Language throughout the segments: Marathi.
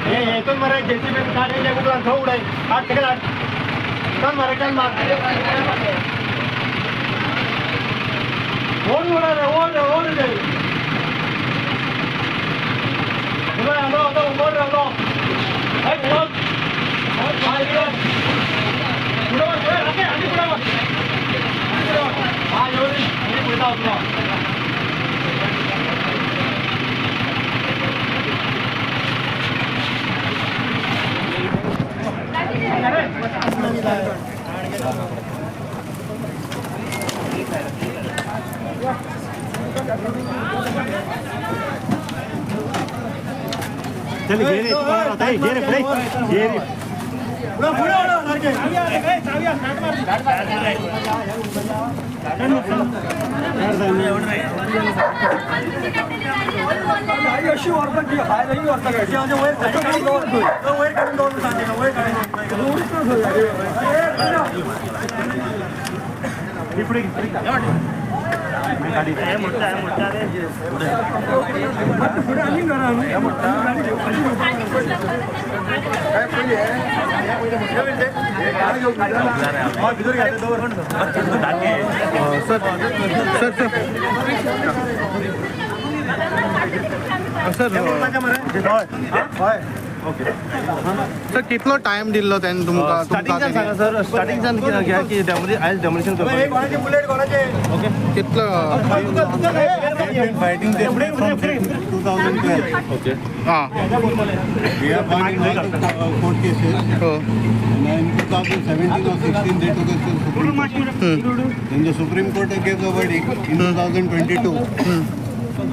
येतो मरे जेसीबी काढे लेगुला थोडे हात तिकडे चल मरे चल मार ओढ रे तुला आलो ओढ रे हाय ओढ हाय पुढे आधी हा एवढी पुढे होतो चल घे रे तुम्हाला होता घे रे पुढे घे रे पुढे पुढे ओढा सारखे चाविया स्टार्ट मार अशी वरता की हाय नाही वरता काय म्हणजे वर काढून दोन सांगितलं वर काढून पुढे गाडी मोठा रे पुढे आली ना काय पहिले सर कितलो टाइम दिल्लो त्यांनी तुमका सांगा सर स्टार्टिंगच्यान घ्या की आज डेमोलिशन करतो बुलेट कोणाचे ओके कितलो फायटिंग 2012 ओके हां we have won in court cases हो and in 2017 or 16 they took us to the Supreme Court. Then the Supreme Court gave the verdict in 2022.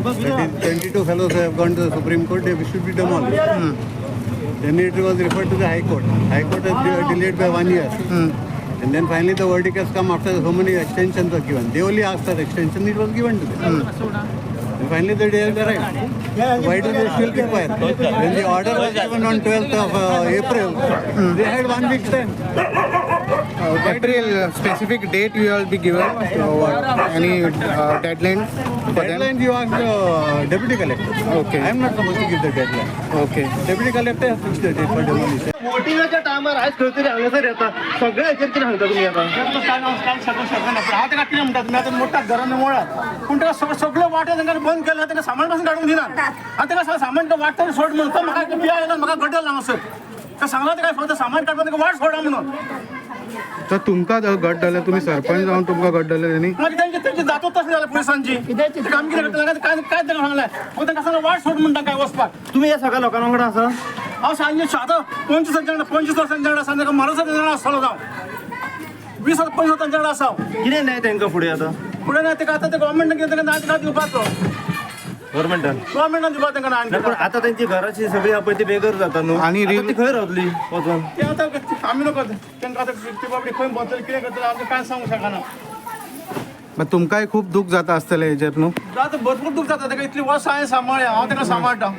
That is 22 fellows have gone to the Supreme Court, they should be demolished. Then it was referred to the High Court. High Court has delayed by 1 year. And then finally the verdict has come after so many extensions were given. They only asked for extension, it was given to them. And finally the day has arrived. Why do they still require? When the order was given on 12th of April, they had 1 week's time. April specific date you will be given any deadline for them? Deadline you ask the deputy collector. Okay. I am not supposed to give the deadline. Okay. Deputy collector has fixed the date for demolition. वोटिंगच्या टायमार आज खंय तरी हांगासर येता सगळे हेचेर कितें सांगता तुमी आता हात काटले म्हणटा तुमी आतां मोठ्या घरान मोळात पूण तेका सगळं वाटे तांकां बंद केला तांकां सामान पासून काडून दिनात आनी तेका सामान वाटता सोड म्हणून तो म्हाका पिया आयला म्हाका गड्डल हांगासर तेका सांगला तेका फक्त सामान काडपाक तेका वाट सोडा म्हणून तर तुमका गट झालं तुम्ही सरपंच जाऊन तुमका गट झालं त्यांनी मागीर त्यांची जातो तशी जाल्या पुलिसांची काम कितें करता काय काय तांकां सांगलें मग तांकां सांगलें वाट सोड म्हणटा काय वचपाक तुम्ही या सगळ्या लोकांना वांगडा आसा हांव सांजे आतां 25 वर्सांच्या आसा तांकां मारस जाणा आसतलो जावं 20 25 आसा कितें न्याय तांकां फुडें आतां पुढे ना ताका आतां ते गव्हर्मेंटान कितें तांकां नाच दिवपाचो गव्हर्मेंटान दिवपाक तांकां नाच पण आता त्यांची घराची सगळी आपण ती बेघर जाता न्हू आणि आता ती खंय रावतली वचून ते आतां आमी नको तांकां आतां ती बाबडी खंय बसतली कितें करतली आमकां कांय सांगूंक शकना मग तुमकांय खूप दुःख जाता आसतलें हेजेर न्हू आतां भरपूर दूख जाता ताका इतली वर्सां हांवें सांबाळ्ळें हांव ताका सांबाळटा